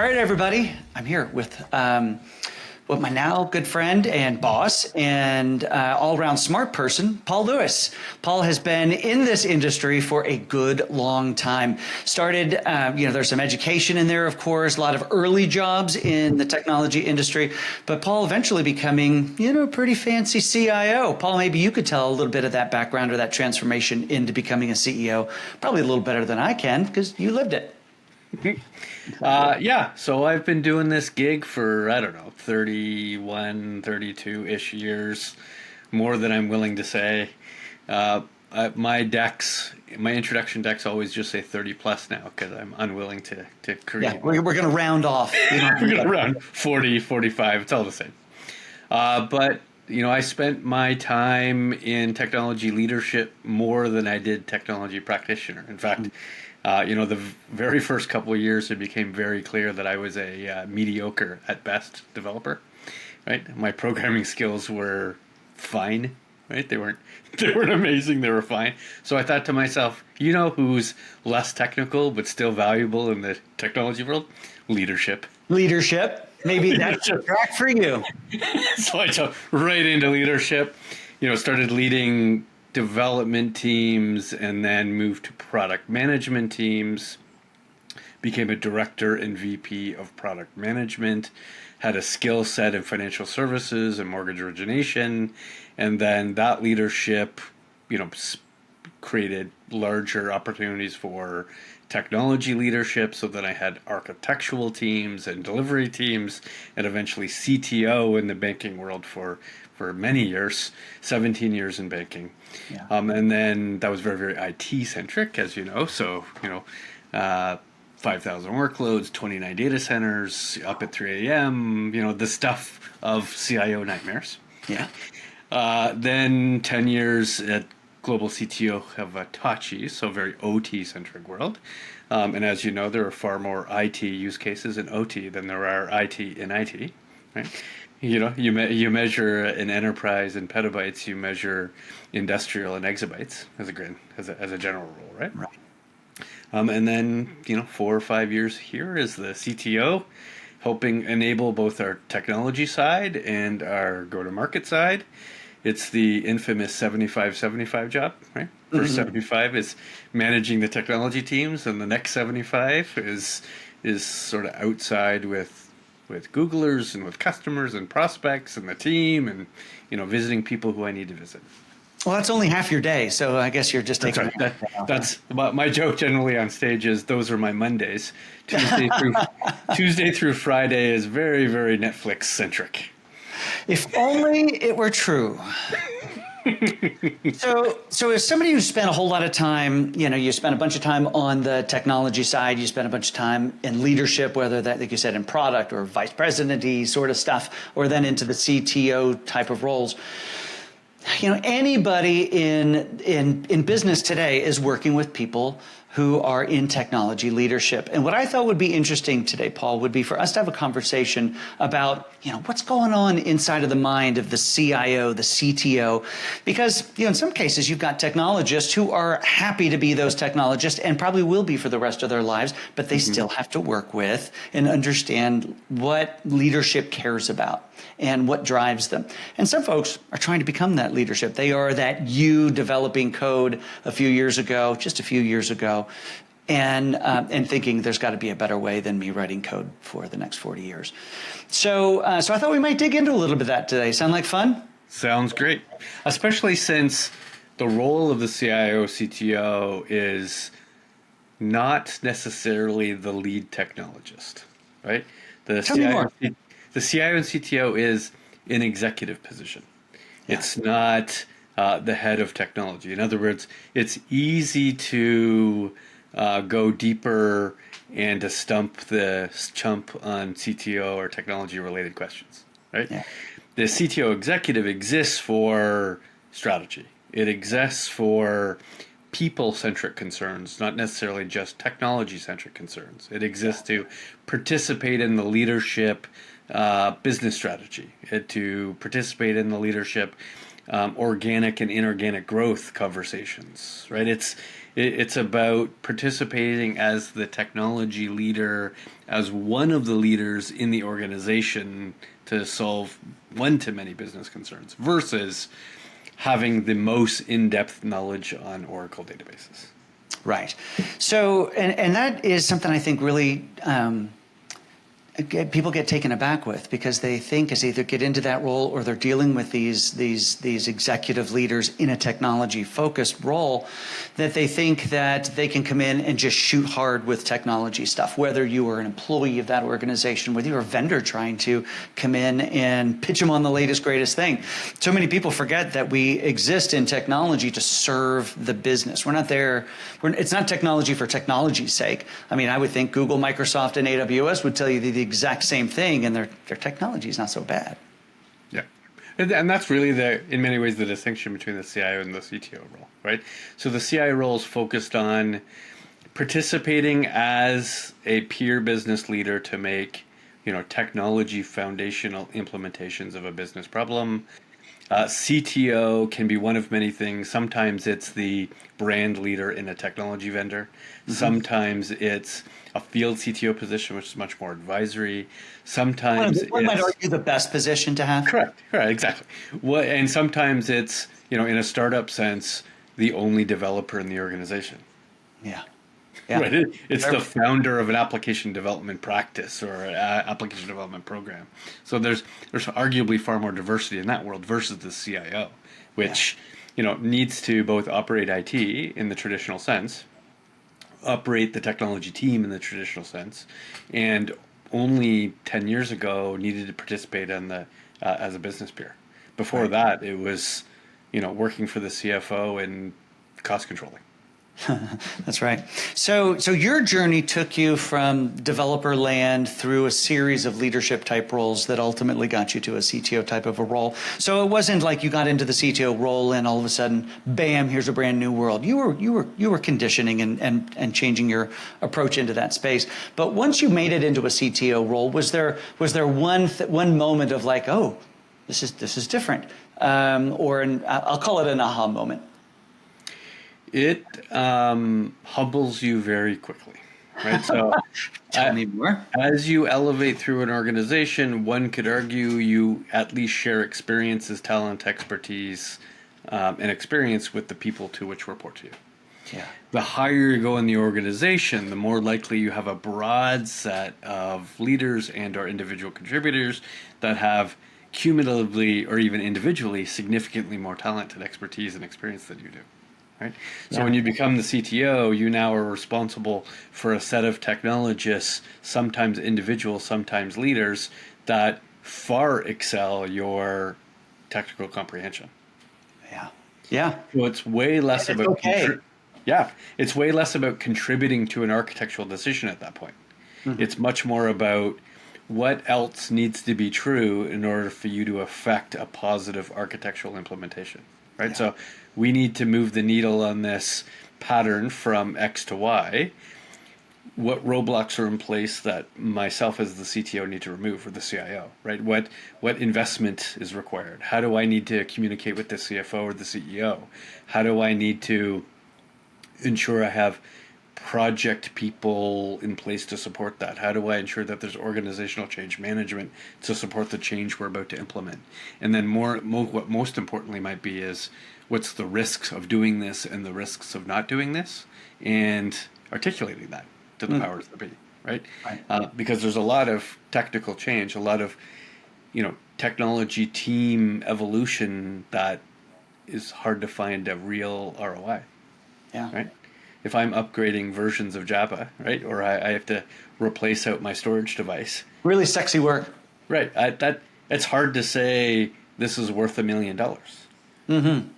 right, everybody. I'm here with my now good friend and boss and all-around smart person, Paul Lewis. Paul has been in this industry for a good long time. Started, there's some education in there, of course, a lot of early jobs in the technology industry, but Paul eventually becoming, a pretty fancy CIO. Paul, maybe you could tell a little bit of that background or that transformation into becoming a CEO, probably a little better than I can because you lived it. So I've been doing this gig for, 31, 32-ish years, more than I'm willing to say. My introduction decks always just say 30 plus now because I'm unwilling to create. Yeah, we're going to round off. We're going to round 40, 45, it's all the same. But I spent my time in technology leadership more than I did technology practitioner. In fact, the very first couple of years, it became very clear that I was a mediocre at best developer. Right, my programming skills were fine. Right, they weren't amazing. They were fine. So I thought to myself, who's less technical but still valuable in the technology world? Leadership. Maybe that's a track for you. So I jumped right into leadership. Started leading development teams and then moved to product management teams, became a director and VP of product management, had a skill set in financial services and mortgage origination, and then that leadership, created larger opportunities for technology leadership so that I had architectural teams and delivery teams and eventually CTO in the banking world for many years, 17 years in banking. Yeah. And then that was very, very IT centric, as you know. So, 5,000 workloads, 29 data centers, up at 3 a.m., the stuff of CIO nightmares. Yeah. Then 10 years at global CTO of Hitachi, so very OT-centric world. And as you know, there are far more IT use cases in OT than there are IT in IT, right? You measure an enterprise in petabytes, you measure industrial in exabytes as a general rule, right? Right. And then, 4 or 5 years here as the CTO, helping enable both our technology side and our go-to-market side. It's the infamous 75-75 job, right? First 75 is managing the technology teams, and the next 75 is sort of outside with Googlers and with customers and prospects and the team and, visiting people who I need to visit. Well, that's only half your day, so I guess you're just taking That's my joke generally on stage is those are my Mondays. Tuesday through Friday is very, very Netflix centric. If only it were true. So as somebody who spent a whole lot of time, you spent a bunch of time on the technology side, you spent a bunch of time in leadership, whether that, like you said, in product or vice presidency sort of stuff, or then into the CTO type of roles. Anybody in business today is working with people who are in technology leadership. And what I thought would be interesting today, Paul, would be for us to have a conversation about, what's going on inside of the mind of the CIO, the CTO, because, in some cases you've got technologists who are happy to be those technologists and probably will be for the rest of their lives, but they still have to work with and understand what leadership cares about and what drives them. And some folks are trying to become that leadership. They are that you developing code just a few years ago, and thinking there's got to be a better way than me writing code for the next 40 years. So I thought we might dig into a little bit of that today. Sound like fun? Sounds great, especially since the role of the CIO CTO is not necessarily the lead technologist, right? The CIO and CTO is an executive position. Yeah. It's not the head of technology. In other words, it's easy to go deeper and to stump the chump on CTO or technology-related questions, right? Yeah. The CTO executive exists for strategy. It exists for people-centric concerns, not necessarily just technology-centric concerns. It exists to participate in the leadership business strategy, to participate in the leadership organic and inorganic growth conversations, right? It's about participating as the technology leader, as one of the leaders in the organization to solve one-to-many business concerns versus having the most in-depth knowledge on Oracle databases. Right. So, and that is something I think really people get taken aback with, because they think as they either get into that role or they're dealing with these executive leaders in a technology focused role, that they think that they can come in and just shoot hard with technology stuff, whether you are an employee of that organization, whether you're a vendor trying to come in and pitch them on the latest, greatest thing. So many people forget that we exist in technology to serve the business. We're not there. It's not technology for technology's sake. I mean, I would think Google, Microsoft, and AWS would tell you the exact same thing, and their technology is not so bad. Yeah. And that's really in many ways, the distinction between the CIO and the CTO role, right? So the CIO role is focused on participating as a peer business leader to make, technology foundational implementations of a business problem. CTO can be one of many things. Sometimes it's the brand leader in a technology vendor. Mm-hmm. Sometimes it's a field CTO position, which is much more advisory. Sometimes one might argue the best position to have. Correct, exactly. And sometimes it's, in a startup sense, the only developer in the organization. Yeah. Right. It's the founder of an application development practice or an application development program. So there's arguably far more diversity in that world versus the CIO, which needs to both operate IT in the traditional sense, operate the technology team in the traditional sense, and only 10 years ago needed to participate in the as a business peer. Before that, it was working for the CFO and cost controlling. That's right. So your journey took you from developer land through a series of leadership type roles that ultimately got you to a CTO type of a role. So it wasn't like you got into the CTO role and all of a sudden, bam, here's a brand new world. You were conditioning and changing your approach into that space. But once you made it into a CTO role, was there one moment of like, oh, this is different, I'll call it an aha moment? It humbles you very quickly, right? So Tell me more. As you elevate through an organization, one could argue you at least share experiences, talent, expertise, and experience with the people to which report to you. Yeah. The higher you go in the organization, the more likely you have a broad set of leaders and or individual contributors that have cumulatively or even individually significantly more talent and expertise and experience than you do. Right? So when you become the CTO, you now are responsible for a set of technologists, sometimes individuals, sometimes leaders, that far excel your technical comprehension. Yeah. So it's way less about it's way less about contributing to an architectural decision at that point. Mm-hmm. It's much more about what else needs to be true in order for you to affect a positive architectural implementation. Right? Yeah. So we need to move the needle on this pattern from X to Y. What roadblocks are in place that myself as the CTO need to remove, or the CIO, right? What investment is required? How do I need to communicate with the CFO or the CEO? How do I need to ensure I have project people in place to support that? How do I ensure that there's organizational change management to support the change we're about to implement? And then what most importantly might be is, what's the risks of doing this and the risks of not doing this, and articulating that to the powers that be, right? Because there's a lot of technical change, a lot of technology team evolution that is hard to find a real ROI. Yeah. Right? If I'm upgrading versions of Java, right, or I have to replace out my storage device. Really sexy work. Right. It's hard to say this is worth $1 million. Mm-hmm.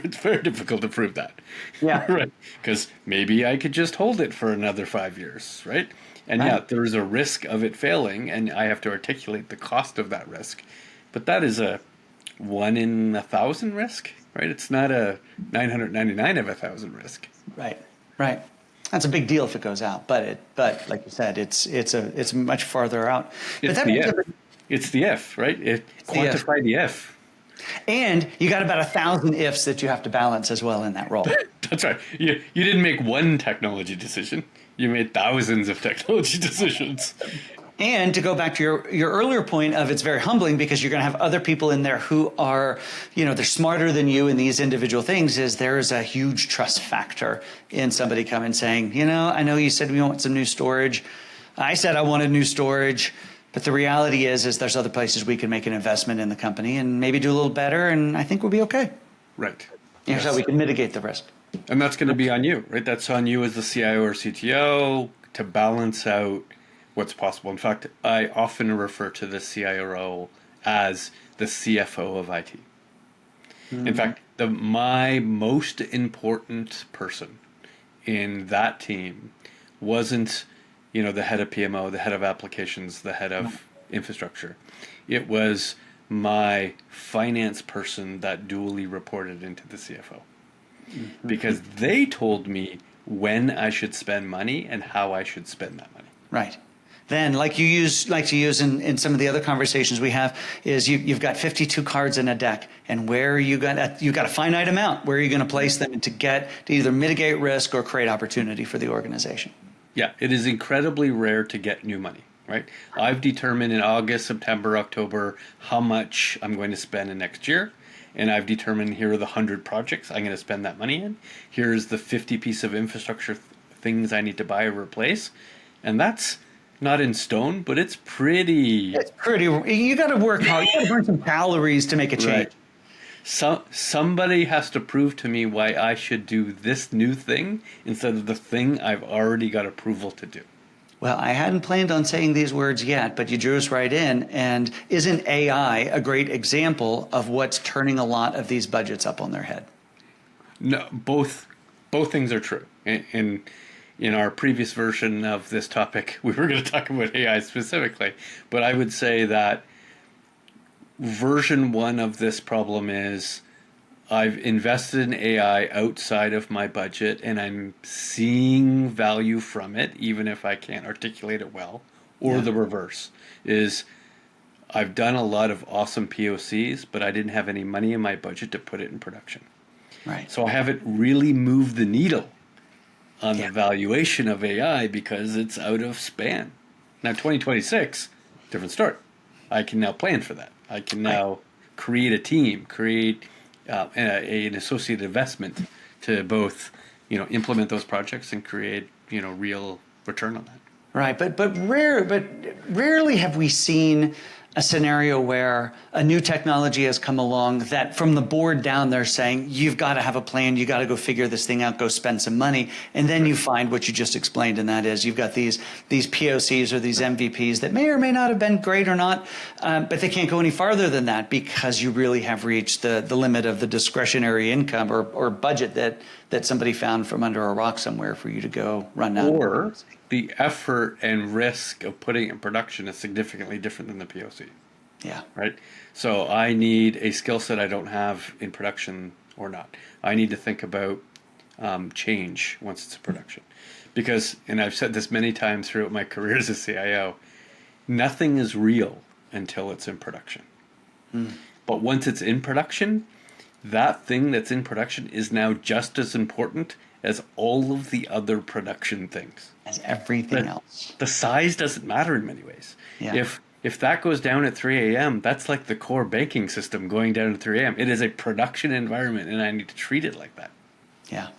It's very difficult to prove that. Yeah. Right. Because maybe I could just hold it for another 5 years, right? And there's a risk of it failing, and I have to articulate the cost of that risk. But that is a 1 in 1,000 risk, right? It's not a 999 of 1,000 risk. Right. That's a big deal if it goes out, but like you said, it's much farther out. It's the if, right? Quantify the if. And you got about 1,000 ifs that you have to balance as well in that role. That's right. You didn't make one technology decision. You made thousands of technology decisions. And to go back to your earlier point of it's very humbling because you're going to have other people in there who are, they're smarter than you in these individual things, is there is a huge trust factor in somebody coming saying, I know you said we want some new storage. I said I wanted new storage, but the reality is there's other places we can make an investment in the company and maybe do a little better, and I think we'll be okay. Right. Here's how we can mitigate the risk. And that's going to be on you, right? That's on you as the CIO or CTO to balance out what's possible. In fact, I often refer to the CIO role as the CFO of IT. Mm-hmm. In fact, my most important person in that team wasn't, the head of PMO, the head of applications, the head of infrastructure. It was my finance person that dually reported into the CFO. Mm-hmm. Because they told me when I should spend money and how I should spend that money. Right. Then, like to use in some of the other conversations we have, is you've got 52 cards in a deck, and where you've got a finite amount. Where are you going to place them to either mitigate risk or create opportunity for the organization? Yeah, it is incredibly rare to get new money, right? I've determined in August, September, October how much I'm going to spend in next year, and I've determined here are the 100 projects I'm going to spend that money in. Here's the 50 piece of infrastructure things I need to buy or replace, and that's not in stone, but it's pretty. It's pretty. You got to work hard. You got to burn some calories to make a change. Right. Somebody has to prove to me why I should do this new thing instead of the thing I've already got approval to do. Well, I hadn't planned on saying these words yet, but you drew us right in. And isn't AI a great example of what's turning a lot of these budgets up on their head? No, both things are true. And in our previous version of this topic, we were going to talk about AI specifically, but I would say that version 1 of this problem is I've invested in AI outside of my budget and I'm seeing value from it, even if I can't articulate it well. Or the reverse is I've done a lot of awesome POCs, but I didn't have any money in my budget to put it in production. Right. So I haven't really moved the needle on the valuation of AI because it's out of span. Now, 2026, different story. I can now plan for that. I can now create a team, create an associated investment to both, implement those projects and create, real return on that. Right, but rarely have we seen a scenario where a new technology has come along that from the board down they're saying, you've got to have a plan, you got to go figure this thing out, go spend some money. And then you find what you just explained, and that is you've got these POCs or these MVPs that may or may not have been great or not, but they can't go any farther than that because you really have reached the limit of the discretionary income or budget that somebody found from under a rock somewhere for you to go run down. Or the effort and risk of putting it in production is significantly different than the POC. Yeah. Right? So I need a skill set I don't have in production or not. I need to think about change once it's in production. Because, and I've said this many times throughout my career as a CIO, nothing is real until it's in production. But once it's in production, that thing that's in production is now just as important as all of the other production things. As everything else. The size doesn't matter in many ways. Yeah. If that goes down at 3 a.m., that's like the core banking system going down at 3 a.m. It is a production environment, and I need to treat it like that. Yeah.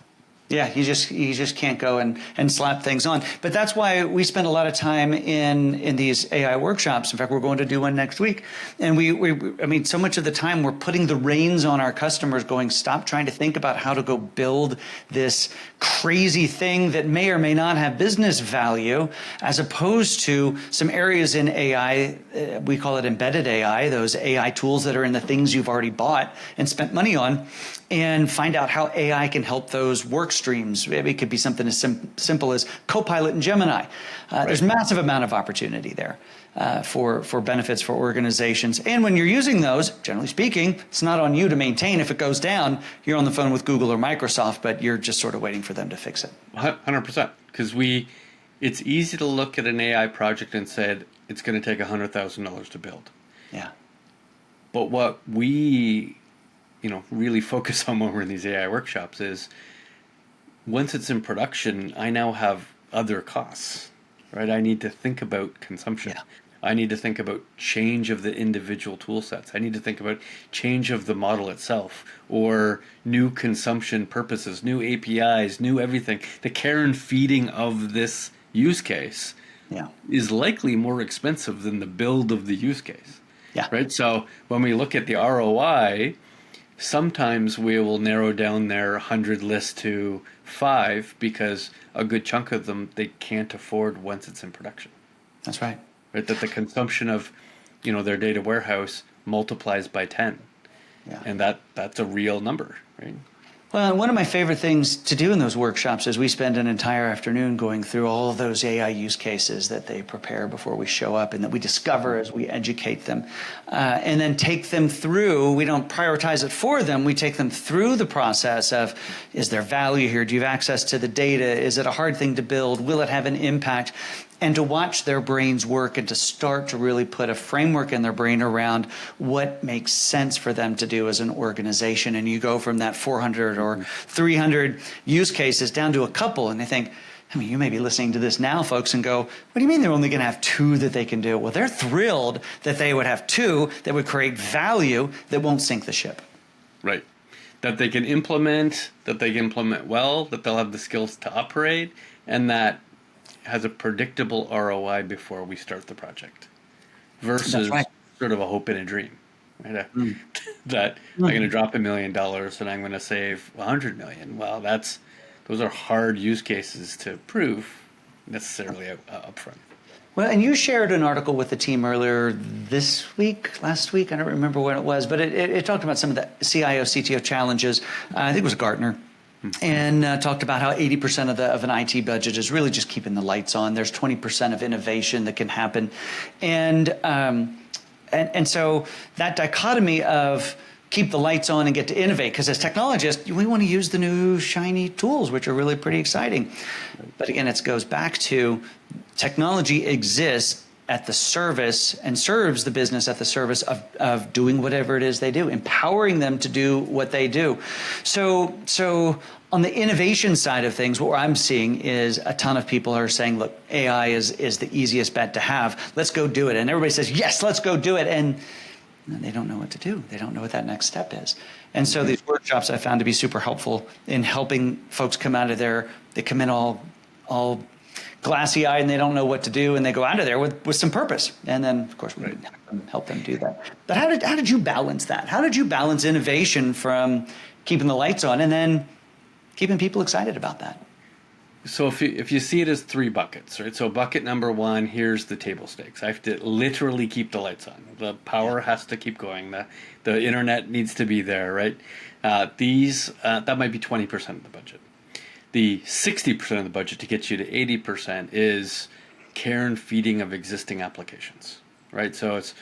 Yeah, you just can't go and slap things on. But that's why we spend a lot of time in these AI workshops. In fact, we're going to do one next week. And so much of the time we're putting the reins on our customers going, stop trying to think about how to go build this crazy thing that may or may not have business value, as opposed to some areas in AI, we call it embedded AI, those AI tools that are in the things you've already bought and spent money on, and find out how AI can help those work streams. Maybe it could be something as simple as Copilot and Gemini. There's massive amount of opportunity there for benefits for organizations. And when you're using those, generally speaking, it's not on you to maintain. If it goes down, you're on the phone with Google or Microsoft, but you're just sort of waiting for them to fix it. 100%. Because it's easy to look at an AI project and said, it's going to take $100,000 to build. Yeah. But what we, really focus on when we're in these AI workshops is once it's in production, I now have other costs, right? I need to think about consumption. Yeah. I need to think about change of the individual tool sets. I need to think about change of the model itself or new consumption purposes, new APIs, new everything. The care and feeding of this use case is likely more expensive than the build of the use case. Yeah. Right. So when we look at the ROI, sometimes we will narrow down their 100 list to 5 because a good chunk of them they can't afford once it's in production. That's right. Right, that the consumption of, their data warehouse multiplies by 10. Yeah. And that's a real number, right? Well, and one of my favorite things to do in those workshops is we spend an entire afternoon going through all of those AI use cases that they prepare before we show up and that we discover as we educate them, and then take them through. We don't prioritize it for them. We take them through the process of, is there value here? Do you have access to the data? Is it a hard thing to build? Will it have an impact? And to watch their brains work and to start to really put a framework in their brain around what makes sense for them to do as an organization. And you go from that 400 or 300 use cases down to a couple, and they think, you may be listening to this now, folks, and go, what do you mean they're only going to have 2 that they can do? Well, they're thrilled that they would have 2 that would create value that won't sink the ship. Right. That they can implement well, that they'll have the skills to operate, and that has a predictable ROI before we start the project versus sort of a hope and a dream, right? That I'm going to drop $1 million and I'm going to save 100 million. Well, those are hard use cases to prove necessarily upfront. Well, and you shared an article with the team earlier last week, I don't remember when it was, but it talked about some of the CIO, CTO challenges. I think it was Gartner. And talked about how 80% of an IT budget is really just keeping the lights on. There's 20% of innovation that can happen, and so that dichotomy of keep the lights on and get to innovate, because as technologists, we want to use the new shiny tools, which are really pretty exciting. But again, it goes back to technology exists at the service and serves the business at the service of doing whatever it is they do, empowering them to do what they do. So on the innovation side of things, what I'm seeing is a ton of people are saying, look, AI is the easiest bet to have. Let's go do it. And everybody says, yes, let's go do it. And they don't know what to do. They don't know what that next step is. And so these workshops I found to be super helpful in helping folks come out of there. They come in all glassy-eyed and they don't know what to do, and they go out of there with some purpose. And then, of course, we can help them do that. But how did you balance that? How did you balance innovation from keeping the lights on and then keeping people excited about that? So if you see it as 3 buckets, right? So bucket number 1, here's the table stakes. I have to literally keep the lights on. The power has to keep going. The internet needs to be there, right? That might be 20% of the budget. The 60% of the budget to get you to 80% is care and feeding of existing applications, right? So it's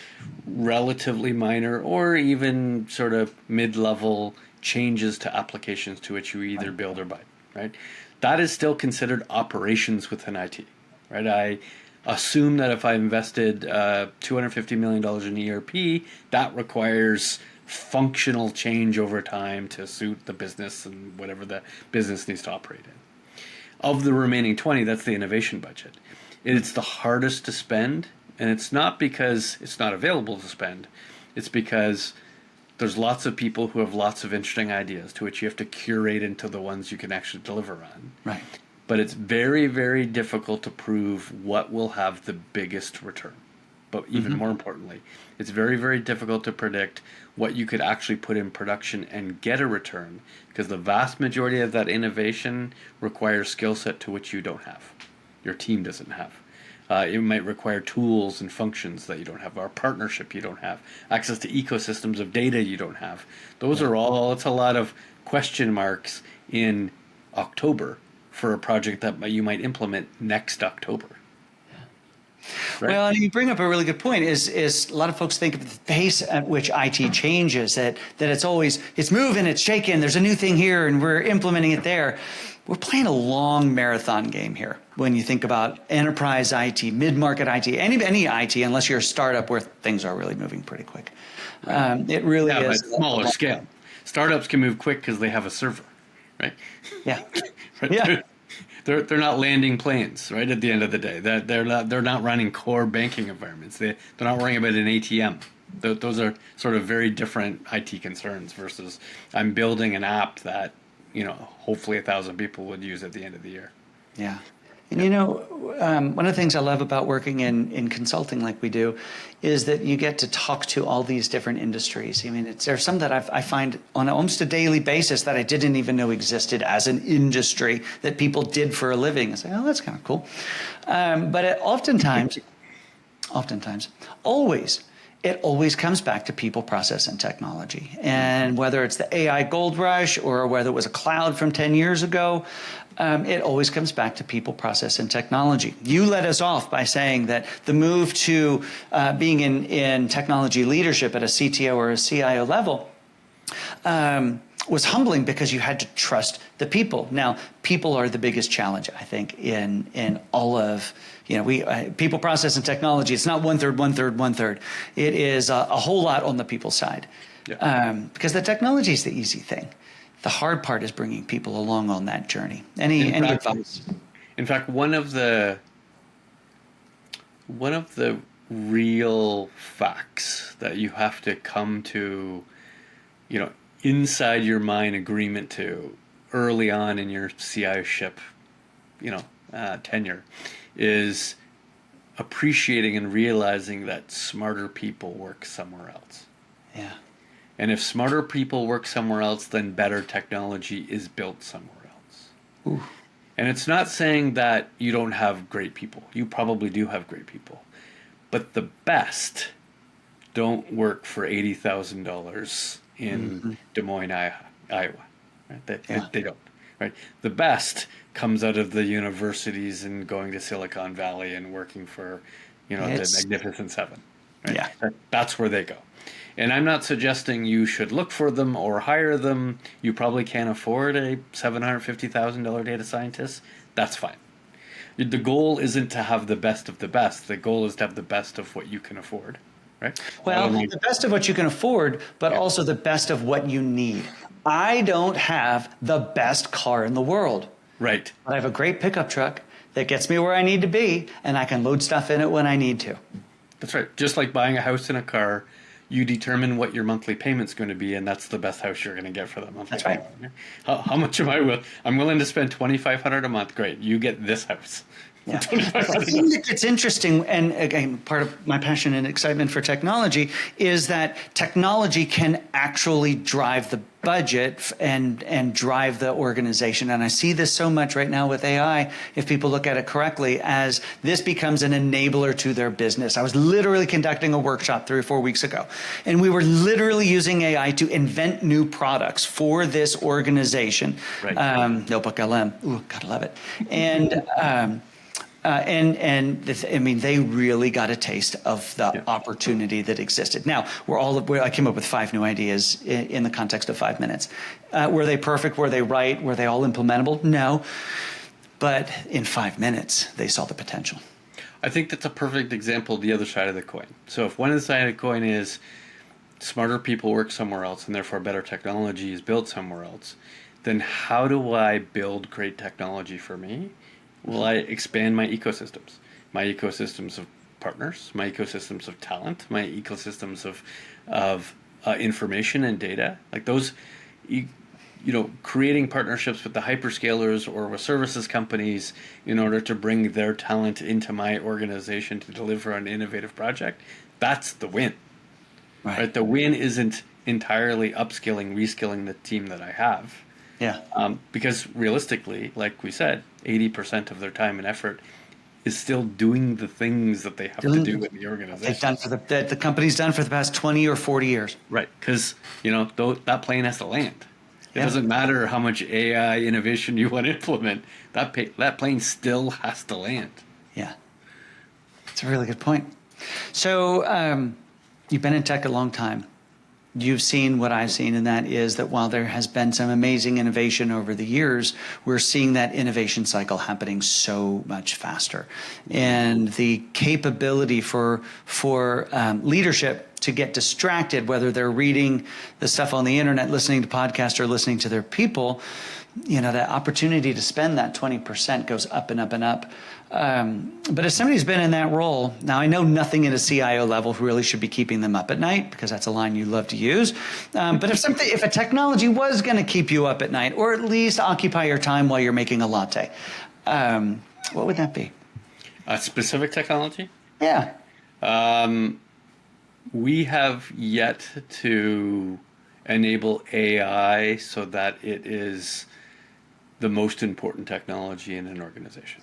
relatively minor or even sort of mid-level changes to applications to which you either build or buy, right? That is still considered operations within IT, right? I assume that if I invested $250 million in ERP, that requires functional change over time to suit the business and whatever the business needs to operate in. Of the remaining 20, that's the innovation budget. It's the hardest to spend, and it's not because it's not available to spend. It's because there's lots of people who have lots of interesting ideas to which you have to curate into the ones you can actually deliver on. Right. But it's very, very difficult to prove what will have the biggest return. But even more importantly, it's very, very difficult to predict what you could actually put in production and get a return, because the vast majority of that innovation requires skill set to which you don't have. Your team doesn't have. It might require tools and functions that you don't have, or partnership you don't have, access to ecosystems of data you don't have. Those are all, it's a lot of question marks in October for a project that you might implement next October. Right. Well, and you bring up a really good point. Is a lot of folks think of the pace at which IT changes, that it's moving, it's shaking. There's a new thing here, and we're implementing it there. we're playing a long marathon game here when you think about enterprise IT, mid-market IT, any IT, unless you're a startup where things are really moving pretty quick. It really is. But smaller scale. Startups can move quick because they have a server, right? Yeah. Right? Yeah. They're not landing planes, right? At the end of the day, they're not running core banking environments. They're not worrying about an ATM. Those are sort of very different IT concerns versus I'm building an app that hopefully 1,000 people would use at the end of the year. Yeah. And one of the things I love about working in consulting like we do is that you get to talk to all these different industries. I mean, there's some that I find on almost a daily basis that I didn't even know existed as an industry that people did for a living. I say, oh, that's kind of cool. But oftentimes, it always comes back to people, process, and technology. And whether it's the AI gold rush or whether it was a cloud from 10 years ago, it always comes back to people, process, and technology. You led us off by saying that the move to being in technology leadership at a CTO or a CIO level was humbling because you had to trust the people. Now, people are the biggest challenge, I think, in all of people, process, and technology. It's not 1/3, 1/3, 1/3. It is a whole lot on the people side, because the technology is the easy thing. The hard part is bringing people along on that journey. Any advice? In fact, one of the real facts that you have to come to, inside your mind agreement to early on in your CIO-ship, tenure, is appreciating and realizing that smarter people work somewhere else. Yeah. And if smarter people work somewhere else, then better technology is built somewhere else. Ooh. And it's not saying that you don't have great people. You probably do have great people. But the best don't work for $80,000 in Des Moines, Iowa. Right? They don't. Right? The best comes out of the universities and going to Silicon Valley and working for, the Magnificent Seven. Right? Yeah. That's where they go. And I'm not suggesting you should look for them or hire them. You probably can't afford a $750,000 data scientist. That's fine. The goal isn't to have the best of the best. The goal is to have the best of what you can afford, right? Well, the best of what you can afford, but also the best of what you need. I don't have the best car in the world. Right. But I have a great pickup truck that gets me where I need to be, and I can load stuff in it when I need to. That's right. Just like buying a house and a car, you determine what your monthly payment's going to be, and that's the best house you're going to get for that monthly payment. Right. How much am I willing? I'm willing to spend $2,500 a month. Great, you get this house. Yeah. The thing that gets interesting, and again, part of my passion and excitement for technology, is that technology can actually drive the budget and drive the organization. And I see this so much right now with AI, if people look at it correctly, as this becomes an enabler to their business. I was literally conducting a workshop 3 or 4 weeks ago, and we were literally using AI to invent new products for this organization. Right. Notebook LM, ooh, gotta love it. And they really got a taste of the opportunity that existed. Now, I came up with 5 new ideas in the context of 5 minutes. Were they perfect? Were they right? Were they all implementable? No. But in 5 minutes, they saw the potential. I think that's a perfect example of the other side of the coin. So if one side of the coin is smarter people work somewhere else and therefore better technology is built somewhere else, then how do I build great technology for me? Will I expand my ecosystems of partners, my ecosystems of talent, my ecosystems of information and data, like those, creating partnerships with the hyperscalers or with services companies in order to bring their talent into my organization to deliver an innovative project. That's the win. Right? The win isn't entirely upskilling, reskilling the team that I have. Yeah. Because realistically, like we said, 80% of their time and effort is still doing the things that they have to do in the organization. They've done that the company's done for the past 20 or 40 years. Right, because that plane has to land. It doesn't matter how much AI innovation you want to implement. That plane still has to land. Yeah, it's a really good point. So you've been in tech a long time. you've seen what I've seen, and that is that while there has been some amazing innovation over the years, we're seeing that innovation cycle happening so much faster. And the capability for leadership to get distracted, whether they're reading the stuff on the internet, listening to podcasts, or listening to their people, that opportunity to spend that 20% goes up and up and up. But if somebody's been in that role, now I know nothing at a CIO level really should be keeping them up at night, because that's a line you love to use. But if a technology was going to keep you up at night, or at least occupy your time while you're making a latte, what would that be? A specific technology? Yeah. We have yet to enable AI so that it is the most important technology in an organization.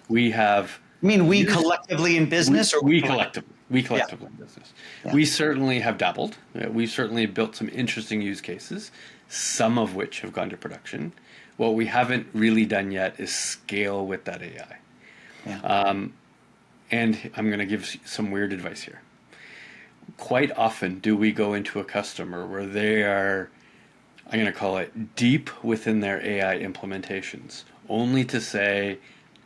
We have. You mean we collectively in business, or we collectively in business? Yeah. We certainly have dabbled. We've certainly built some interesting use cases, some of which have gone to production. What we haven't really done yet is scale with that AI. Yeah. And I'm going to give some weird advice here. Quite often do we go into a customer where they are, I'm going to call it, deep within their AI implementations, only to say,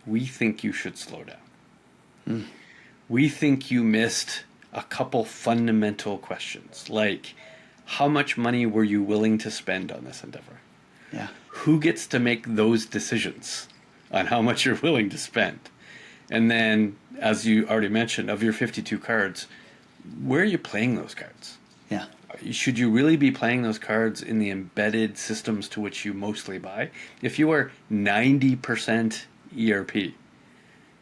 we think you should slow down. We think you missed a couple fundamental questions, like how much money were you willing to spend on this endeavor? Yeah. Who gets to make those decisions on how much you're willing to spend? And then, as you already mentioned, of your 52 cards, where are you playing those cards? Yeah. Should you really be playing those cards in the embedded systems to which you mostly buy? If you are 90% ERP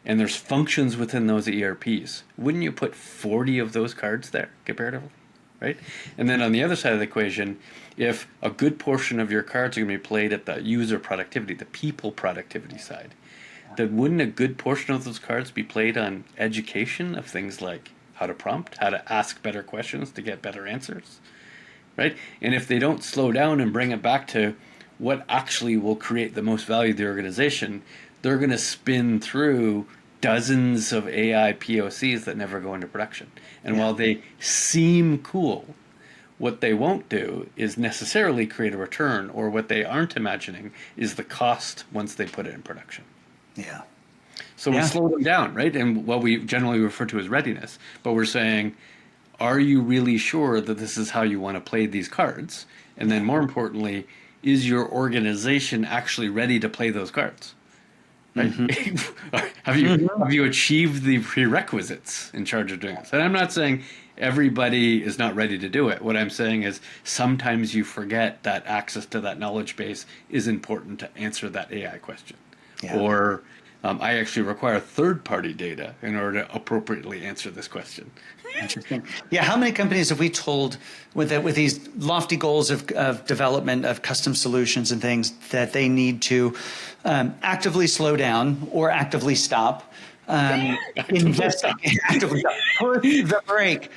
and there's functions within those ERPs, wouldn't you put 40 of those cards there comparatively, right? And then on the other side of the equation, if a good portion of your cards are going to be played at the user productivity, the people productivity side, then wouldn't a good portion of those cards be played on education of things like how to prompt, how to ask better questions to get better answers, right? And if they don't slow down and bring it back to what actually will create the most value to the organization, they're going to spin through dozens of AI POCs that never go into production. And while they seem cool, what they won't do is necessarily create a return, or what they aren't imagining is the cost once they put it in production. Yeah. So we slow them down, right? And what we generally refer to as readiness. But we're saying, are you really sure that this is how you want to play these cards? And then more importantly, is your organization actually ready to play those cards? Right? Have you achieved the prerequisites in charge of doing this? And I'm not saying everybody is not ready to do it. What I'm saying is sometimes you forget that access to that knowledge base is important to answer that AI question. Yeah. Or I actually require third-party data in order to appropriately answer this question. Interesting. Yeah, how many companies have we told with these lofty goals of development of custom solutions and things that they need to actively slow down or actively stop, invest, actively put the brake,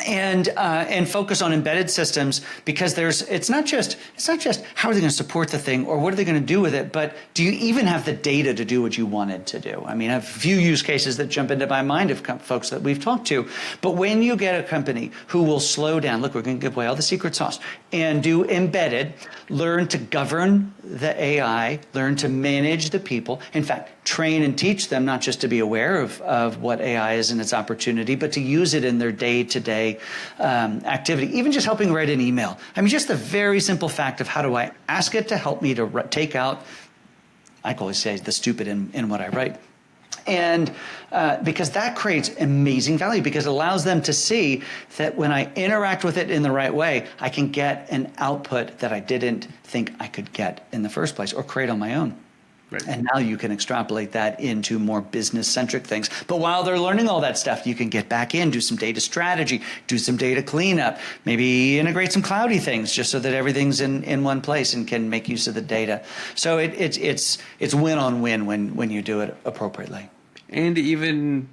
and focus on embedded systems, because it's not just how are they going to support the thing or what are they going to do with it, but do you even have the data to do what you wanted to do? I mean, I have a few use cases that jump into my mind of folks that we've talked to, but when you get a company who will slow down, look, we're going to give away all the secret sauce, and do embedded, learn to govern the AI, learn to manage the people, in fact, train and teach them not just to be aware of what AI is and its opportunity, but to use it in their day-to-day activity, even just helping write an email. I mean, just the very simple fact of how do I ask it to help me to take out, I always say, the stupid in what I write. And because that creates amazing value, because it allows them to see that when I interact with it in the right way, I can get an output that I didn't think I could get in the first place or create on my own. Right. And now you can extrapolate that into more business-centric things. But while they're learning all that stuff, you can get back in, do some data strategy, do some data cleanup, maybe integrate some cloudy things just so that everything's in one place and can make use of the data. So it's win-on-win when you do it appropriately. And even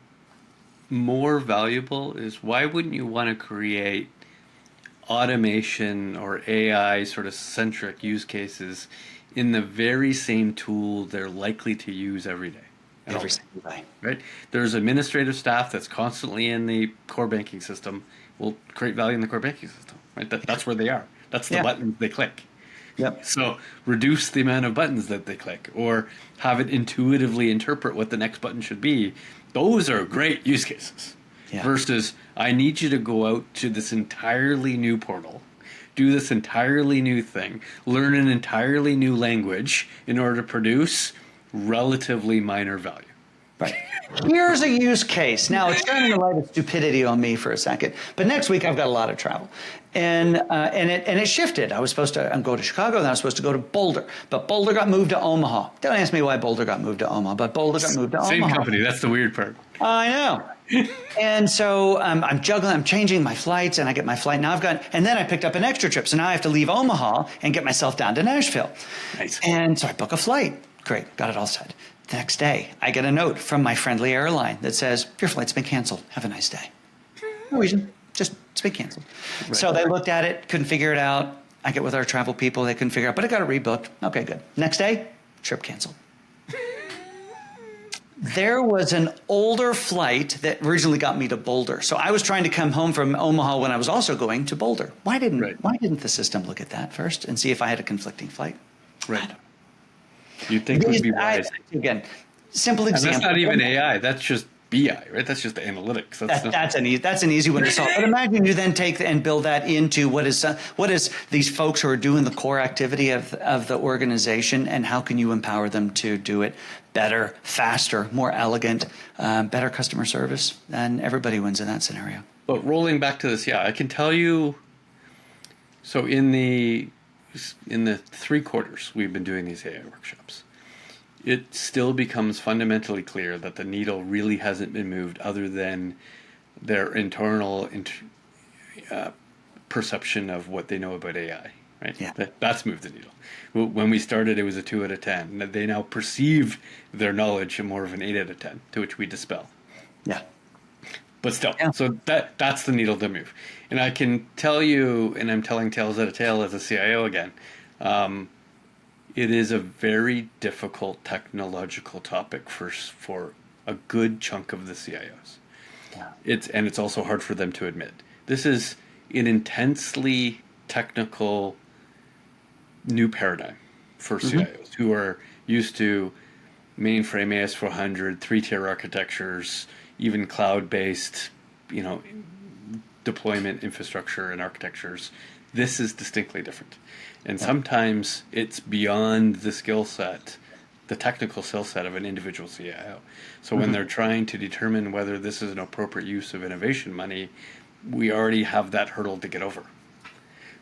more valuable is, why wouldn't you want to create automation or AI sort of centric use cases in the very same tool they're likely to use every day? Every single day. Right? There's administrative staff that's constantly in the core banking system. Well, create value in the core banking system, right? That's where they are. That's the buttons they click. Yep. So reduce the amount of buttons that they click, or have it intuitively interpret what the next button should be. Those are great use cases. Yeah. Versus, I need you to go out to this entirely new portal, do this entirely new thing, learn an entirely new language in order to produce relatively minor value. Right. Here's a use case. Now, it's shining a light of stupidity on me for a second, but next week I've got a lot of travel. And it shifted. I was supposed to go to Chicago, then I was supposed to go to Boulder, but Boulder got moved to Omaha. Don't ask me why Boulder got moved to Omaha, but Boulder got moved to Omaha. Same company. That's the weird part. I know. And so I'm juggling, I'm changing my flights, and I get my flight. Now and then I picked up an extra trip. So now I have to leave Omaha and get myself down to Nashville. Nice. And so I book a flight. Great, got it all set. The next day, I get a note from my friendly airline that says, your flight's been canceled. Have a nice day. No reason, just it's been canceled. Right. So they looked at it, couldn't figure it out. I get with our travel people, they couldn't figure it out, but I got it rebooked. Okay, good. Next day, trip canceled. There was an older flight that originally got me to Boulder. So I was trying to come home from Omaha when I was also going to Boulder. Why didn't the system look at that first and see if I had a conflicting flight? Right. You'd think it would be wise. Again, simple example. And that's not even AI. That's just BI, right? That's just the analytics. That's an easy one to solve. But imagine you then take and build that into what is these folks who are doing the core activity of the organization, and how can you empower them to do it better, faster, more elegant, better customer service, and everybody wins in that scenario. But rolling back to this, I can tell you. So in the 3 quarters we've been doing these AI workshops, it still becomes fundamentally clear that the needle really hasn't been moved, other than their internal perception of what they know about AI, right? Yeah. That's moved the needle. When we started, it was a 2 out of 10. They now perceive their knowledge more of an 8 out of 10, to which we dispel. Yeah. But still, so that's the needle to move. And I can tell you, and I'm telling tales out of tale as a CIO again, it is a very difficult technological topic for a good chunk of the CIOs. Yeah. It's also hard for them to admit. This is an intensely technical new paradigm for CIOs who are used to mainframe AS400, 3-tier architectures, even cloud-based, deployment infrastructure and architectures. This is distinctly different. And sometimes it's beyond the skill set, the technical skill set of an individual CIO. So when they're trying to determine whether this is an appropriate use of innovation money, we already have that hurdle to get over.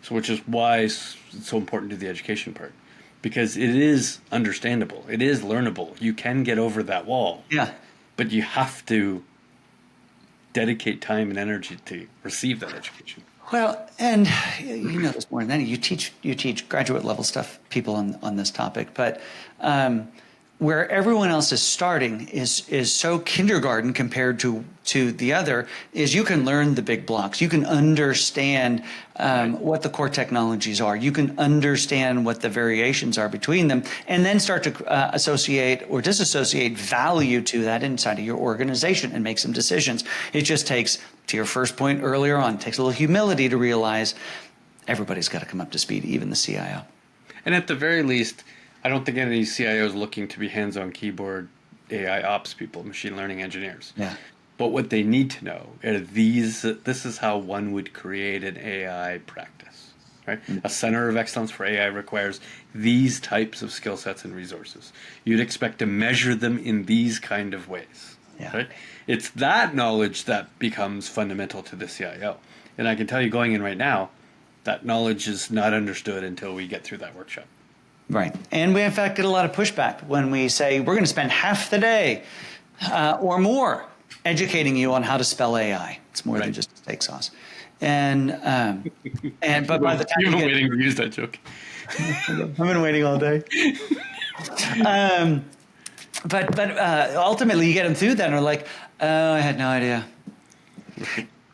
So which is why it's so important to the education part. Because it is understandable. It is learnable. You can get over that wall. Yeah. But you have to dedicate time and energy to receive that education. Well, and you know this more than any. You teach graduate level stuff, people on this topic, but where everyone else is starting is so kindergarten compared to the other. Is you can learn the big blocks, you can understand what the core technologies are, you can understand what the variations are between them, and then start to associate or disassociate value to that inside of your organization and make some decisions. It just takes, to your first point earlier on, it takes a little humility to realize everybody's got to come up to speed, even the CIO. And at the very least, I don't think any of these CIOs looking to be hands-on keyboard AI ops people, machine learning engineers. Yeah. But what they need to know are this is how one would create an AI practice, right? Mm-hmm. A center of excellence for AI requires these types of skill sets and resources. You'd expect to measure them in these kind of ways, right? It's that knowledge that becomes fundamental to the CIO. And I can tell you going in right now, that knowledge is not understood until we get through that workshop. Right. And we, in fact, get a lot of pushback when we say we're going to spend half the day or more educating you on how to spell AI. It's more than just steak sauce. But by the time you've been waiting to use that joke. I've been waiting all day. But ultimately, you get them through that, and they're like, "Oh, I had no idea."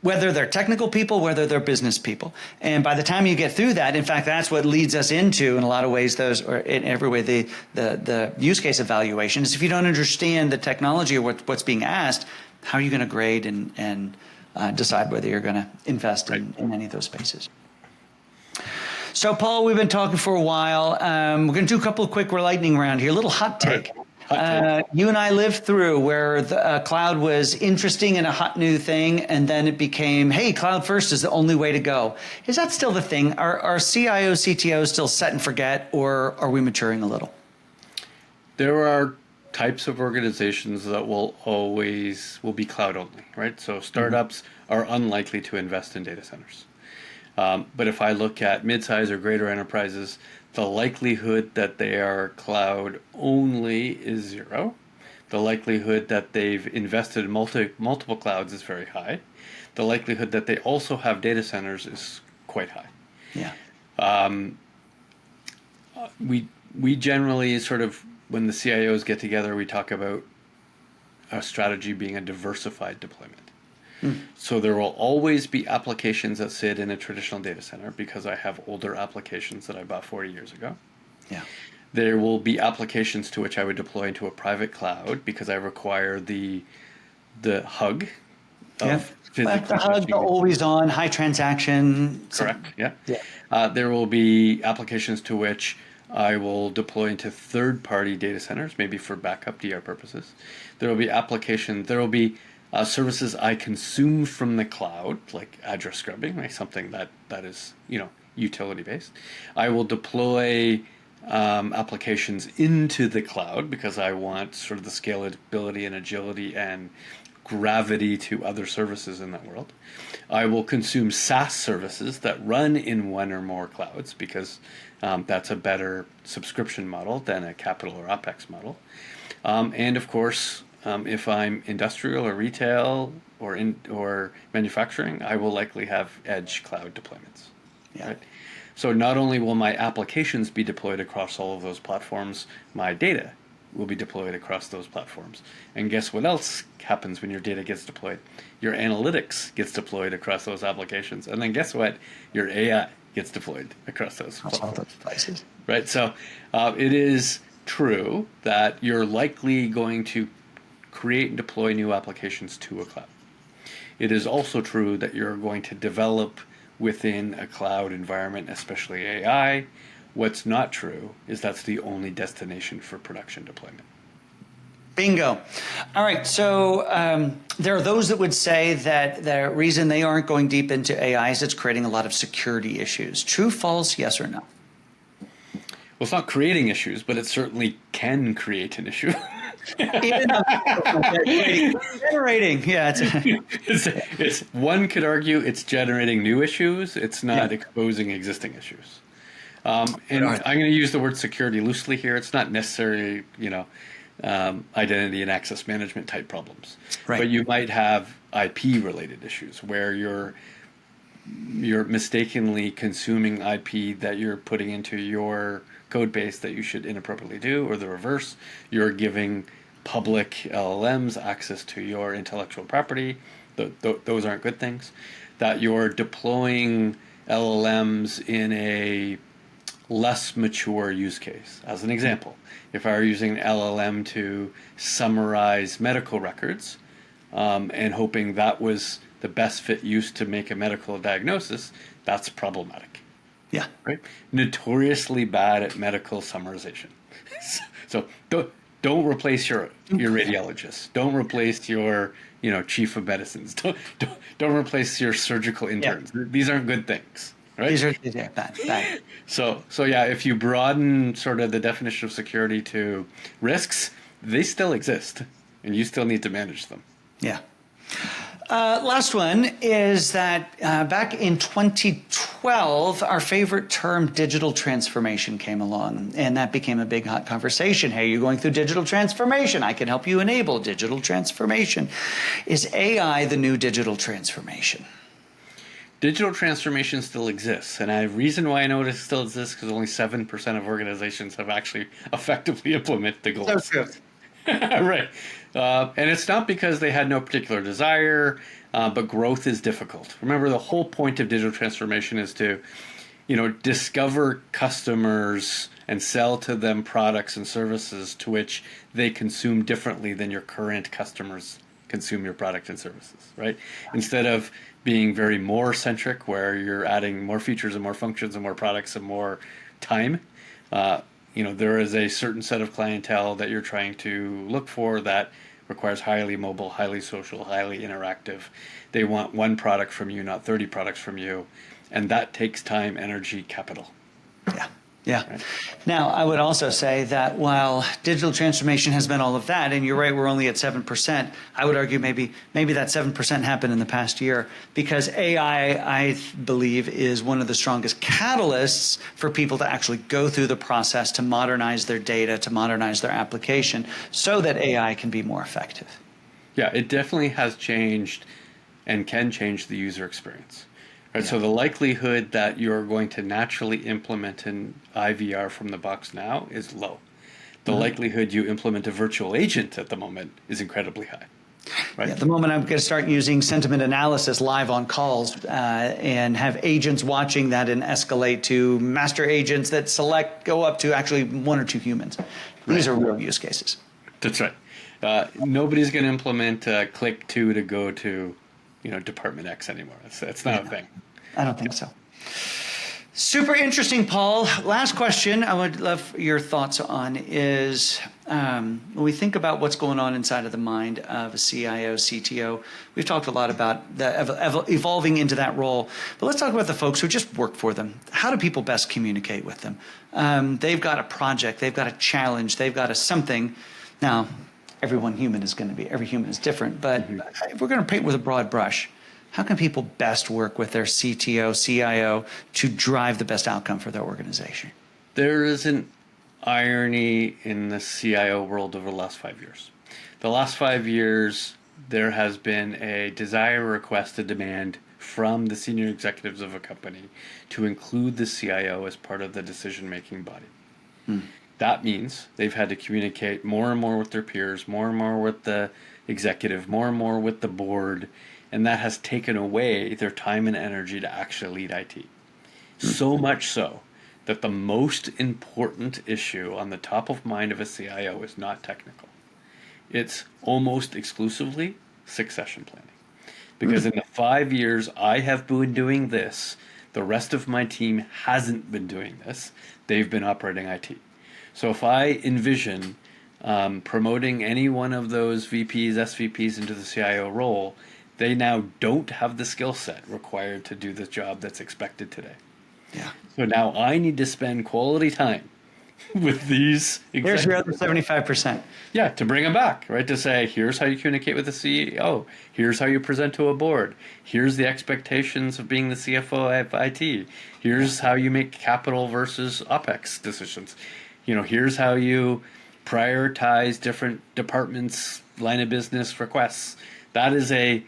Whether they're technical people, whether they're business people. And by the time you get through that, in fact, that's what leads us into, in a lot of ways, or in every way, the use case evaluation is if you don't understand the technology or what's being asked, how are you going to grade and decide whether you're going to invest in any of those spaces. So, Paul, we've been talking for a while. We're going to do a couple of quick lightning round here. A little hot take. You and I lived through where the cloud was interesting and a hot new thing, and then it became, hey, cloud first is the only way to go. Is that still the thing? Are CIOs, CTOs still set and forget, or are we maturing a little? There are types of organizations that will be cloud only, right? So startups are unlikely to invest in data centers. But if I look at mid-size or greater enterprises, the likelihood that they are cloud only is zero. The likelihood that they've invested in multiple clouds is very high. The likelihood that they also have data centers is quite high. Yeah. We generally sort of, when the CIOs get together, we talk about a strategy being a diversified deployment. So there will always be applications that sit in a traditional data center because I have older applications that I bought 40 years ago. Yeah. There will be applications to which I would deploy into a private cloud because I require the hug of physically the hug, the always on, high transaction. Correct. Yeah. There will be applications to which I will deploy into third-party data centers, maybe for backup DR purposes. There will be services I consume from the cloud, like address scrubbing, like something that is, utility based. I will deploy applications into the cloud because I want sort of the scalability and agility and gravity to other services in that world. I will consume SaaS services that run in one or more clouds because that's a better subscription model than a capital or OpEx model. And of course, if I'm industrial or retail or manufacturing, I will likely have edge cloud deployments. Yeah. Right? So not only will my applications be deployed across all of those platforms, my data will be deployed across those platforms. And guess what else happens when your data gets deployed? Your analytics gets deployed across those applications. And then guess what? Your AI gets deployed across those places. Right? So it is true that you're likely going to create and deploy new applications to a cloud. It is also true that you're going to develop within a cloud environment, especially AI. What's not true is that's the only destination for production deployment. Bingo. All right. So there are those that would say that the reason they aren't going deep into AI is it's creating a lot of security issues. True, false, yes or no? Well, it's not creating issues, but it certainly can create an issue. Generating, yeah. It's one could argue it's generating new issues. It's not exposing existing issues. And I'm going to use the word security loosely here. It's not necessarily, identity and access management type problems. Right. But you might have IP related issues where you're mistakenly consuming IP that you're putting into your code base that you should inappropriately do, or the reverse. You're giving public LLMs access to your intellectual property. Those aren't good things. That you're deploying LLMs in a less mature use case. As an example, if I were using an LLM to summarize medical records and hoping that was the best fit use to make a medical diagnosis, that's problematic. Yeah. Right? Notoriously bad at medical summarization. So don't replace your radiologist. Don't replace your chief of medicines. Don't replace your surgical interns. Yeah. These aren't good things. Right? These are bad. So yeah, if you broaden sort of the definition of security to risks, they still exist, and you still need to manage them. Yeah. Last one is that back in 2012, our favorite term, digital transformation, came along, and that became a big hot conversation. Hey, you're going through digital transformation. I can help you enable digital transformation. Is AI the new digital transformation? Digital transformation still exists, and the reason why I know it still exists because only 7% of organizations have actually effectively implemented the goals. So true. Right. And it's not because they had no particular desire, but growth is difficult. Remember, the whole point of digital transformation is to, discover customers and sell to them products and services to which they consume differently than your current customers consume your product and services, right? Instead of being very more centric, where you're adding more features and more functions and more products and more time, there is a certain set of clientele that you're trying to look for that requires highly mobile, highly social, highly interactive. They want one product from you, not 30 products from you. And that takes time, energy, capital. Yeah. Yeah. Right. Now, I would also say that while digital transformation has been all of that, and you're right, we're only at 7%, I would argue maybe that 7% happened in the past year, because AI, I believe, is one of the strongest catalysts for people to actually go through the process to modernize their data, to modernize their application, so that AI can be more effective. Yeah, it definitely has changed and can change the user experience. Right, Yeah. so the likelihood that you're going to naturally implement an IVR from the box now is low. The likelihood you implement a virtual agent at the moment is incredibly high. Right? Yeah, at the moment, I'm going to start using sentiment analysis live on calls and have agents watching that and escalate to master agents that go up to actually 1 or 2 humans. These are real use cases. That's right. Nobody's going to implement click 2 to go to Department X anymore. That's not a thing. I don't think so. Super interesting, Paul. Last question I would love your thoughts on is when we think about what's going on inside of the mind of a CIO, CTO, we've talked a lot about the evolving into that role, but let's talk about the folks who just work for them. How do people best communicate with them? They've got a project, they've got a challenge, they've got a something. Now, every human is different, but if we're going to paint with a broad brush, how can people best work with their CTO, CIO to drive the best outcome for their organization? There is an irony in the CIO world over the last 5 years. The last 5 years, there has been a desire, request, a demand from the senior executives of a company to include the CIO as part of the decision-making body. That means they've had to communicate more and more with their peers, more and more with the executive, more and more with the board, and that has taken away their time and energy to actually lead IT. So much so that the most important issue on the top of mind of a CIO is not technical. It's almost exclusively succession planning. Because in the 5 years I have been doing this, the rest of my team hasn't been doing this. They've been operating IT. So if I envision promoting any one of those VPs, SVPs into the CIO role, they now don't have the skill set required to do the job that's expected today. Yeah. So now I need to spend quality time with these There's your other 75%. Yeah, to bring them back, right? To say, here's how you communicate with the CEO. Here's how you present to a board. Here's the expectations of being the CFO of IT. Here's how you make capital versus OpEx decisions. Here's how you prioritize different departments' line of business requests. That is a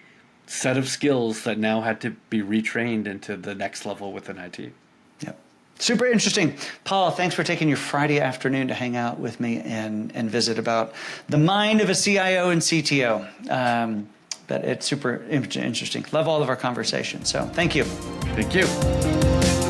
set of skills that now had to be retrained into the next level within IT. Yep. Super interesting. Paul, thanks for taking your Friday afternoon to hang out with me and visit about the mind of a CIO and CTO. But it's super interesting. Love all of our conversations. So thank you. Thank you.